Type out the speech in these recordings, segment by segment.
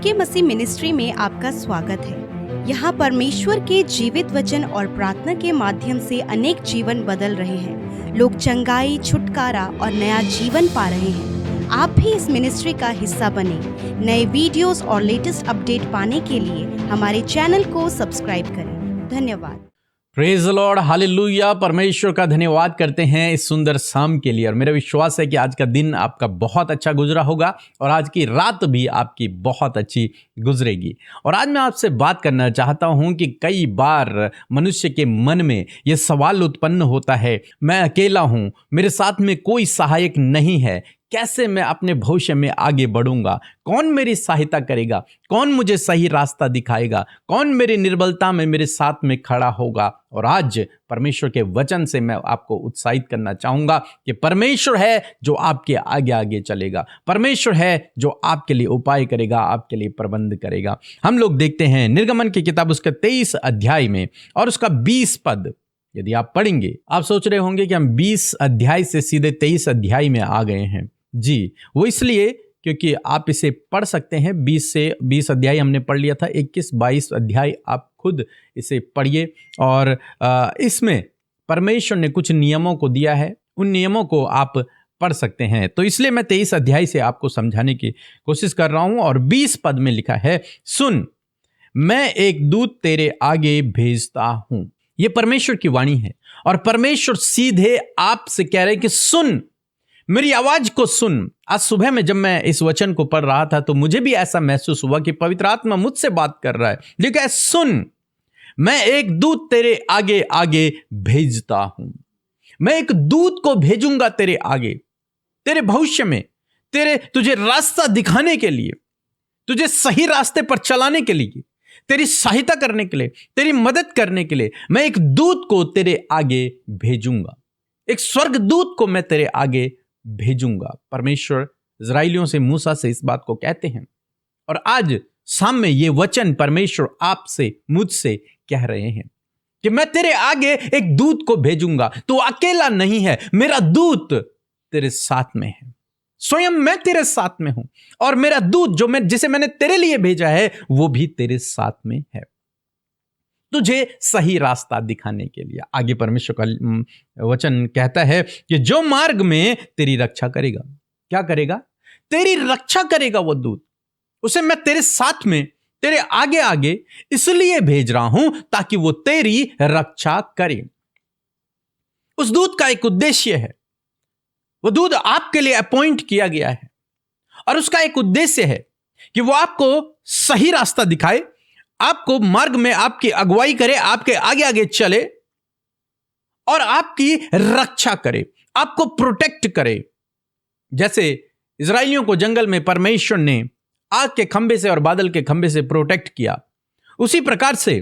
के मसीह मिनिस्ट्री में आपका स्वागत है। यहाँ परमेश्वर के जीवित वचन और प्रार्थना के माध्यम से अनेक जीवन बदल रहे हैं। लोग चंगाई, छुटकारा और नया जीवन पा रहे हैं। आप भी इस मिनिस्ट्री का हिस्सा बने। नए वीडियोस और लेटेस्ट अपडेट पाने के लिए हमारे चैनल को सब्सक्राइब करें। धन्यवाद। Praise the Lord, hallelujah. परमेश्वर का धन्यवाद करते हैं इस सुंदर शाम के लिए। और मेरा विश्वास है कि आज का दिन आपका बहुत अच्छा गुजरा होगा और आज की रात भी आपकी बहुत अच्छी गुजरेगी। और आज मैं आपसे बात करना चाहता हूं कि कई बार मनुष्य के मन में यह सवाल उत्पन्न होता है, मैं अकेला हूं, मेरे साथ में कोई सहायक नहीं है, कैसे मैं अपने भविष्य में आगे बढ़ूंगा, कौन मेरी सहायता करेगा, कौन मुझे सही रास्ता दिखाएगा, कौन मेरी निर्बलता में मेरे साथ में खड़ा होगा। और आज परमेश्वर के वचन से मैं आपको उत्साहित करना चाहूंगा कि परमेश्वर है जो आपके आगे आगे चलेगा, परमेश्वर है जो आपके लिए उपाय करेगा, आपके लिए प्रबंध करेगा। हम लोग देखते हैं निर्गमन की किताब उसका 23 अध्याय में और उसका 20 पद। यदि आप पढ़ेंगे, आप सोच रहे होंगे कि हम 20 अध्याय से सीधे 23 अध्याय में आ गए हैं। जी, वो इसलिए क्योंकि आप इसे पढ़ सकते हैं। 20 अध्याय हमने पढ़ लिया था, 21-22 अध्याय आप खुद इसे पढ़िए। और इसमें परमेश्वर ने कुछ नियमों को दिया है, उन नियमों को आप पढ़ सकते हैं। तो इसलिए मैं 23 अध्याय से आपको समझाने की कोशिश कर रहा हूं। और 20 पद में लिखा है, सुन, मैं एक दूत तेरे आगे भेजता हूं। ये परमेश्वर की वाणी है और परमेश्वर सीधे आपसे कह रहे हैं कि सुन, मेरी आवाज को सुन। आज सुबह में जब मैं इस वचन को पढ़ रहा था तो मुझे भी ऐसा महसूस हुआ कि पवित्र आत्मा मुझसे बात कर रहा है। लिखा है, सुन, मैं एक दूत तेरे आगे आगे भेजता हूं। मैं एक दूत को भेजूंगा तेरे आगे, तेरे भविष्य में, तुझे रास्ता दिखाने के लिए, तुझे सही रास्ते पर चलाने के लिए, तेरी सहायता करने के लिए, तेरी मदद करने के लिए मैं एक दूत को तेरे आगे भेजूंगा। एक स्वर्ग दूत को मैं तेरे आगे भेजूंगा। परमेश्वर इस्राएलियों से, मूसा से इस बात को कहते हैं। और आज शाम में ये वचन परमेश्वर आपसे, मुझसे कह रहे हैं कि मैं तेरे आगे एक दूत को भेजूंगा। तू अकेला नहीं है, मेरा दूत तेरे साथ में है। स्वयं मैं तेरे साथ में हूं और मेरा दूत जिसे मैंने तेरे लिए भेजा है वो भी तेरे साथ में है, तुझे सही रास्ता दिखाने के लिए। आगे परमेश्वर का वचन कहता है कि जो मार्ग में तेरी रक्षा करेगा। क्या करेगा? तेरी रक्षा करेगा वो दूत। उसे मैं तेरे साथ में, तेरे आगे आगे इसलिए भेज रहा हूं ताकि वो तेरी रक्षा करे। उस दूत का एक उद्देश्य है। वो दूत आपके लिए अपॉइंट किया गया है और उसका एक उद्देश्य है कि वो आपको सही रास्ता दिखाए, आपको मार्ग में आपकी अगुवाई करे, आपके आगे आगे चले और आपकी रक्षा करे, आपको प्रोटेक्ट करे। जैसे इस्राएलियों को जंगल में परमेश्वर ने आग के खंभे से और बादल के खंभे से प्रोटेक्ट किया, उसी प्रकार से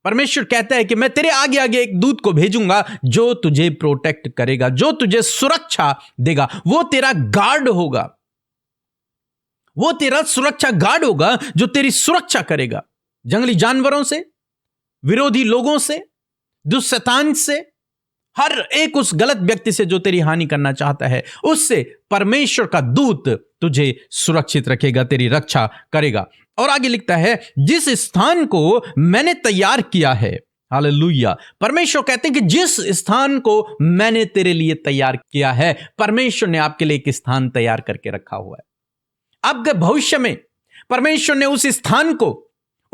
परमेश्वर कहता है कि मैं तेरे आगे आगे एक दूत को भेजूंगा जो तुझे प्रोटेक्ट करेगा, जो तुझे सुरक्षा देगा। वो तेरा गार्ड होगा, वो तेरा सुरक्षा गार्ड होगा जो तेरी सुरक्षा करेगा जंगली जानवरों से, विरोधी लोगों से, दुष्शैतान से, हर एक उस गलत व्यक्ति से जो तेरी हानि करना चाहता है, उससे परमेश्वर का दूत तुझे सुरक्षित रखेगा, तेरी रक्षा करेगा। और आगे लिखता है, जिस स्थान को मैंने तैयार किया है, हालेलुया। परमेश्वर कहते हैं कि जिस स्थान को मैंने तेरे लिए तैयार किया है, परमेश्वर ने आपके लिए एक स्थान तैयार करके रखा हुआ है। आपके भविष्य में परमेश्वर ने उस स्थान को,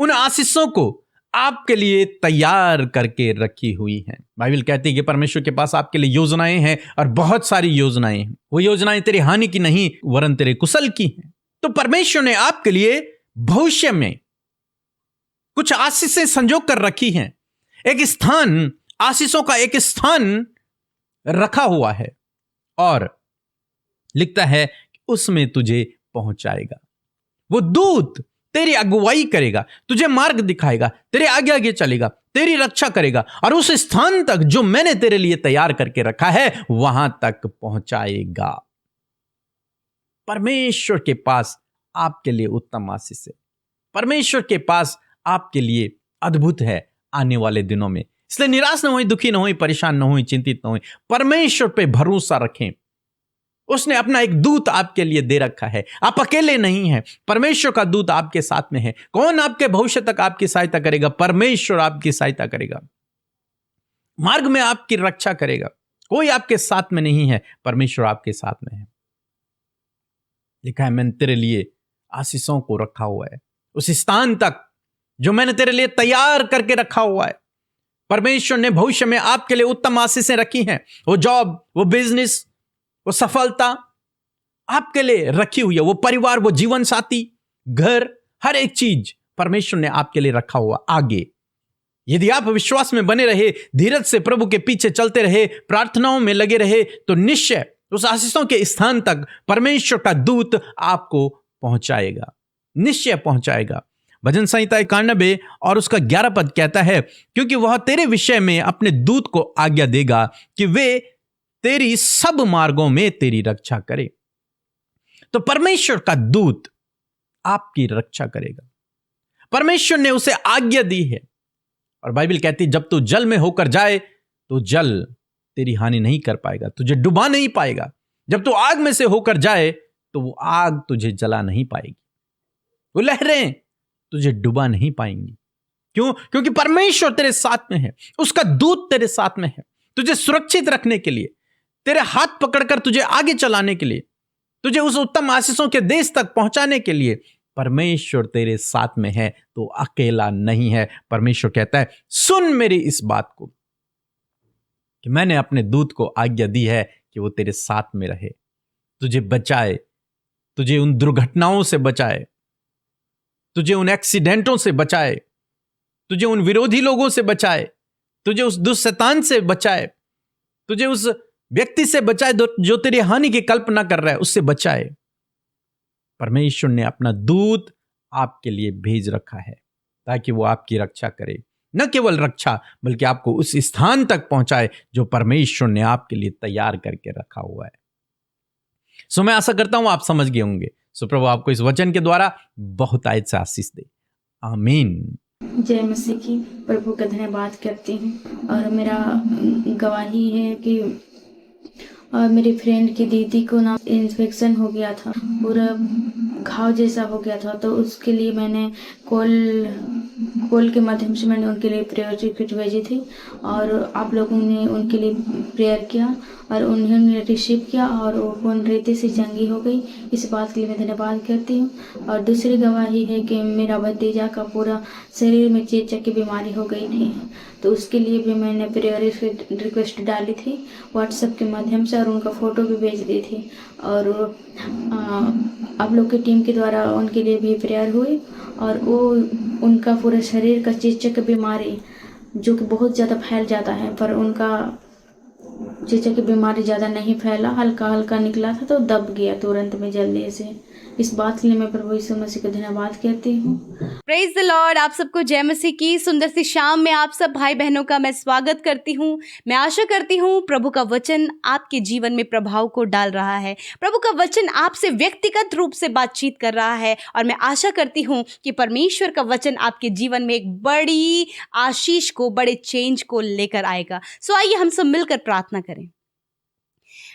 उन आशीषों को आपके लिए तैयार करके रखी हुई हैं। बाइबल कहती है कि परमेश्वर के पास आपके लिए योजनाएं हैं और बहुत सारी योजनाएं हैं। वो योजनाएं तेरी हानि की नहीं वरन तेरे कुशल की हैं। तो परमेश्वर ने आपके लिए भविष्य में कुछ आशीषें संजोग कर रखी हैं। एक स्थान, आशीषों का एक स्थान रखा हुआ है और लिखता है कि उसमें तुझे पहुंचाएगा। वो दूत तेरी अगुवाई करेगा, तुझे मार्ग दिखाएगा, तेरे आगे आगे चलेगा, तेरी रक्षा करेगा और उस स्थान तक जो मैंने तेरे लिए तैयार करके रखा है वहां तक पहुंचाएगा। परमेश्वर के पास आपके लिए उत्तम आशीष है। परमेश्वर के पास आपके लिए अद्भुत है आने वाले दिनों में। इसलिए निराश न होई, दुखी न होई, परेशान न होई, चिंतित न होई। परमेश्वर पे भरोसा रखें। उसने अपना एक दूत आपके लिए दे रखा है। आप अकेले नहीं हैं, परमेश्वर का दूत आपके साथ में है। कौन आपके भविष्य तक आपकी सहायता करेगा? परमेश्वर आपकी सहायता करेगा, मार्ग में आपकी रक्षा करेगा। कोई आपके साथ में नहीं है, परमेश्वर आपके साथ में है। लिखा है, मैंने तेरे लिए आशीषों को रखा हुआ है, उस स्थान तक जो मैंने तेरे लिए तैयार करके रखा हुआ है। परमेश्वर ने भविष्य में आपके लिए उत्तम आशीषें रखी हैं। वो जॉब, वो बिजनेस, वो सफलता आपके लिए रखी हुई है। वो परिवार, वो जीवन साथी, घर, हर एक चीज परमेश्वर ने आपके लिए रखा हुआ आगे। यदि आप विश्वास में बने रहे, धीरज से प्रभु के पीछे चलते रहे, प्रार्थनाओं में लगे रहे, तो निश्चय उस आशीषों के स्थान तक परमेश्वर का दूत आपको पहुंचाएगा, निश्चय पहुंचाएगा। भजन संहिता 91 और उसका 11 पद कहता है, क्योंकि वह तेरे विषय में अपने दूत को आज्ञा देगा कि वे तेरी सब मार्गों में तेरी रक्षा करे। तो परमेश्वर का दूत आपकी रक्षा करेगा। परमेश्वर ने उसे आज्ञा दी है। और बाइबल कहती है, जब तू जल में होकर जाए तो जल तेरी हानि नहीं कर पाएगा, तुझे डुबा नहीं पाएगा। जब तू आग में से होकर जाए तो वो आग तुझे जला नहीं पाएगी, वो लहरें तुझे डुबा नहीं पाएंगी। क्यों? क्योंकि परमेश्वर तेरे साथ में है, उसका दूत तेरे साथ में है, तुझे सुरक्षित रखने के लिए, तेरे हाथ पकड़कर तुझे आगे चलाने के लिए, तुझे उस उत्तम आशीषों के देश तक पहुंचाने के लिए परमेश्वर तेरे साथ में है, तो अकेला नहीं है। परमेश्वर कहता है, सुन मेरी इस बात को कि मैंने अपने दूत को आज्ञा दी है कि वो तेरे साथ में रहे, तुझे बचाए, तुझे उन दुर्घटनाओं से बचाए, तुझे उन एक्सीडेंटों से बचाए, तुझे उन विरोधी लोगों से बचाए, तुझे उस दुष्ट शैतान से बचाए, तुझे उस व्यक्ति से बचाए जो तेरी हानि की कल्पना कर रहा है, उससे बचाए। परमेश्वर ने अपना दूत आपके लिए भेज रखा है ताकि वो आपकी रक्षा करे। न केवल रक्षा, बल्कि आपको उस स्थान तक पहुंचाए जो परमेश्वर ने आपके लिए तैयार करके रखा हुआ है। सो मैं आशा करता हूं आप समझ गए होंगे। सो प्रभु आपको इस वचन के द्वारा बहुत आयत से आशीष दे। आमीन। जय मसीह की। प्रभु का धन्यवाद करती हूँ। और मेरा गवाही है कि मेरी फ्रेंड की दीदी को ना इन्फेक्शन हो गया था, पूरा घाव जैसा हो गया था। तो उसके लिए मैंने कॉल के माध्यम से मैंने उनके लिए प्रेयर रिक्वेस्ट भेजी थी और आप लोगों ने उनके लिए प्रेयर किया और उन्होंने रिसीव किया और वो कौन रेते से चंगी हो गई। इस बात के लिए मैं धन्यवाद करती हूँ। और दूसरी गवाही है कि मेरा भतीजा का पूरा शरीर में चेचक की बीमारी हो गई थी, तो उसके लिए भी मैंने प्रेयर रिक्वेस्ट डाली थी व्हाट्सएप के माध्यम से और उनका फ़ोटो भी भेज दी थी। और आप लोग की टीम के द्वारा उनके लिए भी प्रेयर हुई और वो उनका पूरा शरीर का चेचक बीमारी जो कि बहुत ज़्यादा फैल जाता है, पर उनका चेचक की बीमारी ज़्यादा नहीं फैला, हल्का हल्का निकला था तो दब गया तुरंत में जल्दी से। इस बात के लिए मैं प्रभु यीशु मसीह का धन्यवाद करती हूँ। Praise the Lord. आप सबको जय मसीह की सुंदर सी शाम में आप सब भाई बहनों का मैं स्वागत करती हूँ। मैं आशा करती हूँ प्रभु का वचन आपके जीवन में प्रभाव को डाल रहा है, प्रभु का वचन आपसे व्यक्तिगत रूप से बातचीत कर रहा है और मैं आशा करती हूँ कि परमेश्वर का वचन आपके जीवन में एक बड़ी आशीष को, बड़े चेंज को लेकर आएगा। सो आइए हम सब मिलकर प्रार्थना करें।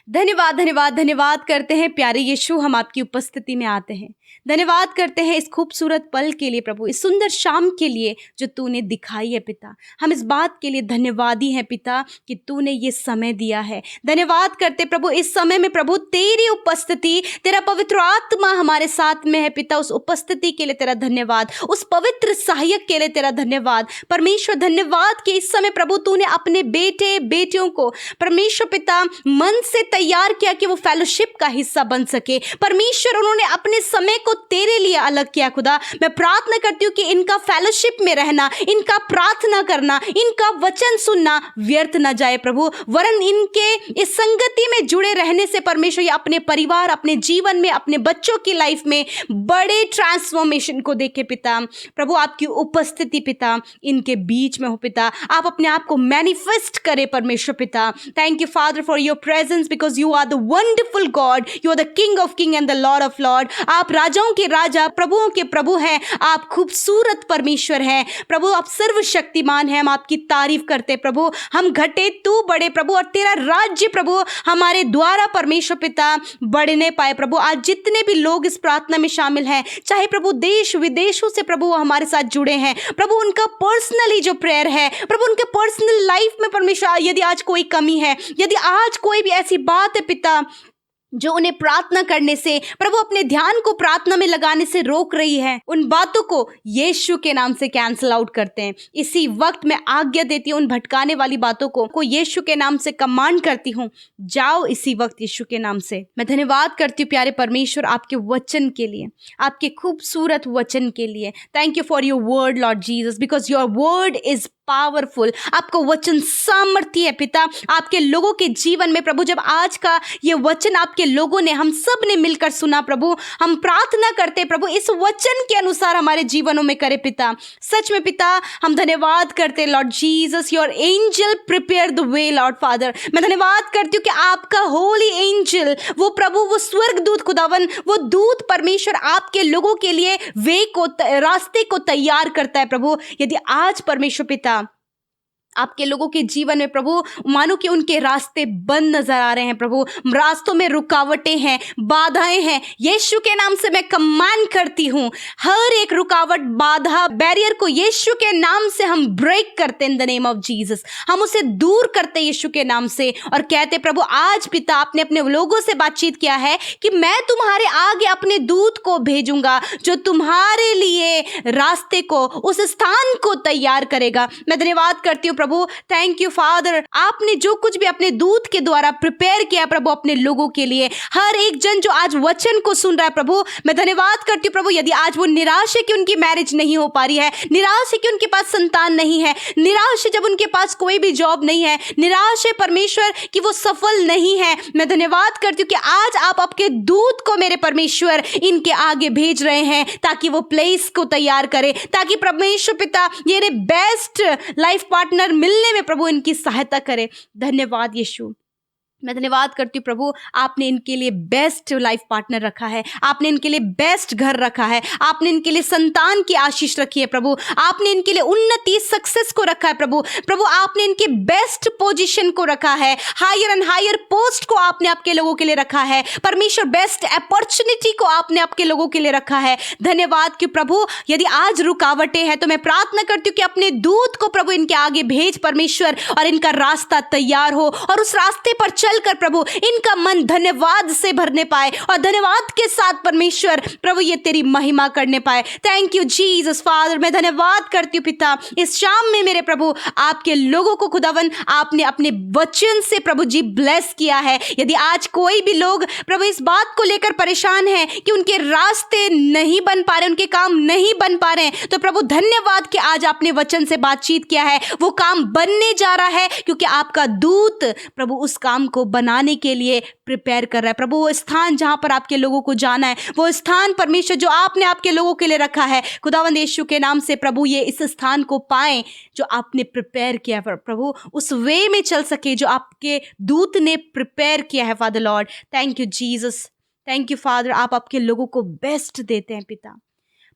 धन्यवाद धन्यवाद धन्यवाद करते हैं प्यारे यीशु, हम आपकी उपस्थिति में आते हैं। धन्यवाद करते हैं इस खूबसूरत पल के लिए प्रभु, इस सुंदर शाम के लिए जो तूने दिखाई है पिता। हम इस बात के लिए धन्यवादी हैं पिता कि तूने ये समय दिया है। धन्यवाद करते प्रभु इस समय में प्रभु तेरी उपस्थिति, तेरा पवित्र आत्मा हमारे साथ में है पिता। उस उपस्थिति के लिए तेरा धन्यवाद, उस पवित्र सहायक के लिए तेरा धन्यवाद परमेश्वर। धन्यवाद कि इस समय प्रभु तूने अपने बेटे बेटियों को परमेश्वर पिता मन से तैयार किया कि वो फेलोशिप का हिस्सा बन सके। परमेश्वर उन्होंने अपने समय को तेरे लिए अलग किया खुदा। मैं प्रार्थना करती हूँ कि इनका फेलोशिप में रहना, इनका प्रार्थना करना, इनका वचन सुनना व्यर्थ ना जाए प्रभु, वरन इनके इस संगति में जुड़े रहने से परमेश्वर ये अपने परिवार, अपने जीवन में, अपने बच्चों की लाइफ में बड़े ट्रांसफॉर्मेशन को देखे पिता। प्रभु आपकी उपस्थिति पिता इनके बीच में हो पिता, आप अपने आप को मैनिफेस्ट करें परमेश्वर पिता। Thank you father for your presence because you are the wonderful God, you are the king of king and the lord of lord. आप राजाओं राजाओं के राजा, प्रभुओं के प्रभु हैं। आप खूबसूरत परमेश्वर हैं प्रभु, आप सर्वशक्तिमान हैं। हम आपकी तारीफ करते प्रभु, हम घटे तू बड़े प्रभु, और तेरा राज्य प्रभु हमारे द्वारा परमेश्वर पिता बढ़ने पाए प्रभु। आज जितने भी लोग इस प्रार्थना में शामिल हैं, चाहे प्रभु देश विदेशों से प्रभु हमारे साथ जुड़े हैं प्रभु, उनका पर्सनली जो प्रेयर है प्रभु, उनके पर्सनल लाइफ में परमेश्वर यदि आज कोई कमी है, यदि आज कोई भी ऐसी बात है पिता जो उन्हें प्रार्थना करने से प्रभु, अपने ध्यान को प्रार्थना में लगाने से रोक रही है, उन बातों को यीशु के नाम से कैंसल आउट करते हैं। इसी वक्त मैं आज्ञा देती हूँ उन भटकाने वाली बातों को यीशु के नाम से कमांड करती हूँ, जाओ इसी वक्त यीशु के नाम से। मैं धन्यवाद करती हूँ प्यारे परमेश्वर आपके वचन के लिए, आपके खूबसूरत वचन के लिए। Thank you for your word Lord Jesus, because your word is powerful. आपका वचन सामर्थ्य है पिता आपके लोगों के जीवन में प्रभु। जब आज का ये वचन आपके लोगों ने, हम सब ने मिलकर सुना प्रभु, हम प्रार्थना करते प्रभु इस वचन के अनुसार हमारे जीवनों में करे पिता। सच में पिता हम धन्यवाद करते Lord Jesus, your angel prepare the way Lord father. मैं धन्यवाद करती हूँ कि आपका होली एंजल, वो प्रभु, वो स्वर्ग दूत खुदावन, वो दूत परमेश्वर आपके लोगों के लिए वे को, रास्ते को तैयार करता है प्रभु। यदि आज परमेश्वर पिता आपके लोगों के जीवन में प्रभु मानो कि उनके रास्ते बंद नजर आ रहे हैं प्रभु, रास्तों में रुकावटें हैं, बाधाएं हैं, यीशु के नाम से मैं कमांड करती हूँ हर एक रुकावट, बाधा, बैरियर को यीशु के नाम से हम ब्रेक करते in the name of Jesus. हम उसे दूर करते यीशु के नाम से और कहते प्रभु आज पिता आपने अपने लोगों से बातचीत किया है कि मैं तुम्हारे आगे अपने दूत को भेजूंगा जो तुम्हारे लिए रास्ते को, उस स्थान को तैयार करेगा। मैं धन्यवाद करती हूँ प्रभु, थैंक यू फादर, आपने जो कुछ भी अपने दूत के द्वारा प्रिपेयर किया प्रभु अपने लोगों के लिए, हर एक जन जो आज वचन को सुन रहा है प्रभु, मैं धन्यवाद करती हूँ प्रभु। यदि आज वो निराश है कि उनकी मैरिज नहीं हो पा रही है, निराश है कि उनके पास संतान नहीं है, निराश है जब उनके पास कोई भी जॉब नहीं है, निराश है परमेश्वर कि वो सफल नहीं है, मैं धन्यवाद करती हूँ कि आज आप आपके दूत को मेरे परमेश्वर इनके आगे भेज रहे हैं ताकि वो प्लेस को तैयार करे, ताकि परमेश्वर पिता ये बेस्ट लाइफ पार्टनर मिलने में प्रभु इनकी सहायता करे। धन्यवाद यीशु, मैं धन्यवाद करती हूँ प्रभु, आपने इनके लिए बेस्ट लाइफ पार्टनर रखा है, आपने इनके लिए बेस्ट घर रखा है, आपने इनके लिए संतान की आशीष रखी है प्रभु, आपने इनके लिए उन्नति, सक्सेस को रखा है प्रभु। प्रभु आपने इनके बेस्ट पोजीशन को रखा है, हायर एंड हायर पोस्ट को आपने आपके लोगों के लिए रखा है परमेश्वर, बेस्ट अपॉर्चुनिटी को आपने आपके लोगों के लिए रखा है। धन्यवाद कि प्रभु यदि आज रुकावटें हैं तो मैं प्रार्थना करती हूँ कि अपने दूत को प्रभु इनके आगे भेज परमेश्वर, और इनका रास्ता तैयार हो और उस रास्ते पर चलकर प्रभु इनका मन धन्यवाद से भरने पाए और धन्यवाद के साथ परमेश्वर प्रभु ये तेरी महिमा करने पाए। थैंक यू जीसस फादर, मैं धन्यवाद करती हूँ पिता इस शाम में मेरे प्रभु आपके लोगों को खुदावन आपने अपने वचन से प्रभु जी ब्लेस किया है। यदि आज कोई भी लोग प्रभु इस बात को लेकर परेशान है कि उनके रास्ते नहीं बन पा रहे, उनके काम नहीं बन पा रहे हैं, तो प्रभु धन्यवाद कि आज आपने वचन से बातचीत किया है, वो काम बनने जा रहा है क्योंकि आपका दूत प्रभु उस काम को बनाने के लिए प्रिपेयर कर रहा है। प्रभु वो स्थान जहां पर आपके लोगों को जाना है, वो स्थान परमेश्वर जो आपने आपके लोगों के लिए रखा है, खुदावंद यीशु के नाम से प्रभु ये इस स्थान को पाएं जो आपने प्रिपेयर किया है प्रभु, उस वे में चल सके जो आपके दूत ने प्रिपेयर किया है father Lord. Thank you Jesus, thank you father, आप आपके लोगों को बेस्ट देते हैं पिता।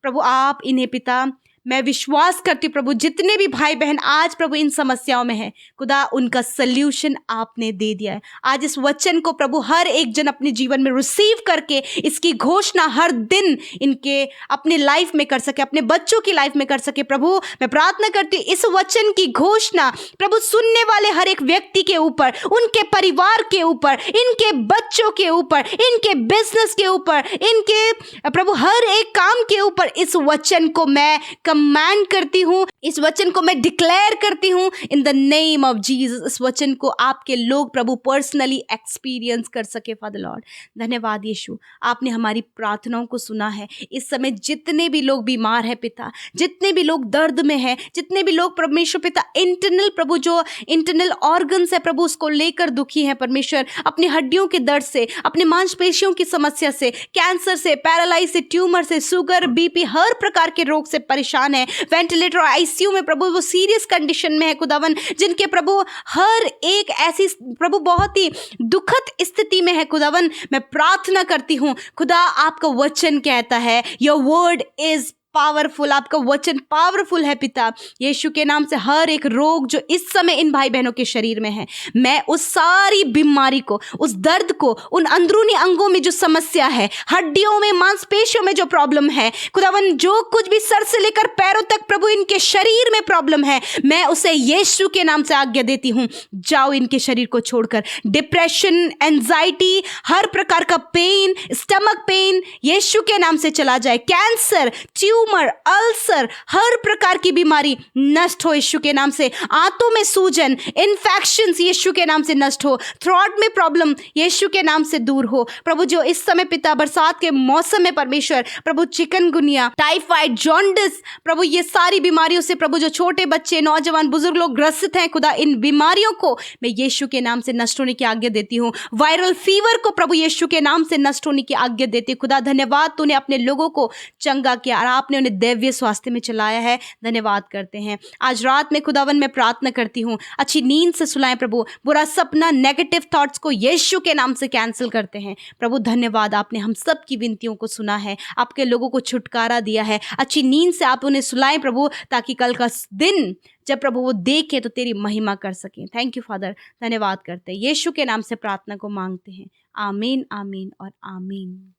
प्रभु आप इन्हें पिता, मैं विश्वास करती हूँ प्रभु जितने भी भाई बहन आज प्रभु इन समस्याओं में हैं, खुदा उनका सल्यूशन आपने दे दिया है। आज इस वचन को प्रभु हर एक जन अपने जीवन में रिसीव करके इसकी घोषणा हर दिन इनके अपने लाइफ में कर सके, अपने बच्चों की लाइफ में कर सके। प्रभु मैं प्रार्थना करती हूँ इस वचन की घोषणा प्रभु सुनने वाले हर एक व्यक्ति के ऊपर, उनके परिवार के ऊपर, इनके बच्चों के ऊपर, इनके बिजनेस के ऊपर, इनके प्रभु हर एक काम के ऊपर इस वचन को मैं कमांड करती हूँ, इस वचन को मैं डिक्लेयर करती हूँ in the name of Jesus. इस वचन को आपके लोग प्रभु पर्सनली एक्सपीरियंस कर सके फादर लॉर्ड। धन्यवाद यीशु, आपने हमारी प्रार्थनाओं को सुना है। इस समय जितने भी लोग बीमार हैं पिता, जितने भी लोग दर्द में हैं, जितने भी लोग परमेश्वर पिता इंटरनल प्रभु जो इंटरनल ऑर्गन्स है प्रभु उसको लेकर दुखी हैं परमेश्वर, अपनी हड्डियों के दर्द से, अपने मांसपेशियों की समस्या से, कैंसर से, पैरालाइज से, ट्यूमर से, शुगर, बीपी, हर प्रकार के रोग से परेशान है, वेंटिलेटर और आईसीयू में प्रभु वो सीरियस कंडीशन में है खुदावन, जिनके प्रभु हर एक ऐसी प्रभु बहुत ही दुखद स्थिति में है खुदावन, मैं प्रार्थना करती हूँ खुदा, आपका वचन कहता है योर वर्ड इज पावरफुल, आपका वचन पावरफुल है पिता। यीशु के नाम से हर एक रोग जो इस समय इन भाई बहनों के शरीर में है, मैं उस सारी बीमारी को, उस दर्द को, उन अंदरूनी अंगों में जो समस्या है, हड्डियों में, मांसपेशियों में जो प्रॉब्लम है खुदावन, जो कुछ भी सर से लेकर पैरों तक प्रभु इनके शरीर में प्रॉब्लम है, मैं उसे यीशु के नाम से आज्ञा देती हूँ, जाओ इनके शरीर को छोड़कर। डिप्रेशन, एंजाइटी, हर प्रकार का पेन, स्टमक पेन यीशु के नाम से चला जाए। कैंसर, ट्यूमर, अल्सर, हर प्रकार की बीमारी नष्ट हो यीशु के नाम से। आंतों में सूजन, इन्फेक्शंस यीशु के नाम से नष्ट हो। थ्रोट में प्रॉब्लम यीशु के नाम से दूर हो। प्रभु जो इस समय पिता बरसात के मौसम में परमेश्वर प्रभु चिकनगुनिया, टाइफाइड, जॉन्डिस, प्रभु ये सारी बीमारियों से प्रभु जो छोटे बच्चे, नौजवान, बुजुर्ग लोग ग्रसित हैं खुदा, इन बीमारियों को मैं यीशु के नाम से नष्ट होने की आज्ञा देती हूँ। वायरल फीवर को प्रभु यीशु के नाम से नष्ट होने की आज्ञा देती हूँ। खुदा धन्यवाद, तूने अपने लोगों को चंगा किया और आपने उन्हें दैवीय स्वास्थ्य में चलाया है, धन्यवाद करते हैं। आज रात में खुदावन मैं प्रार्थना करती हूँ, अच्छी नींद से सुलाएं प्रभु, बुरा सपना, नेगेटिव थॉट्स को यीशु के नाम से कैंसिल करते हैं। प्रभु धन्यवाद, आपने हम सब की विनतियों को सुना है, आपके लोगों को छुटकारा दिया है। अच्छी नींद से आप उन्हें सुलाएं प्रभु, ताकि कल का दिन जब प्रभु वो देखे तो तेरी महिमा कर सकें। थैंक यू फादर, धन्यवाद करते हैं। यीशु के नाम से प्रार्थना को मांगते हैं, आमीन, आमीन और आमीन।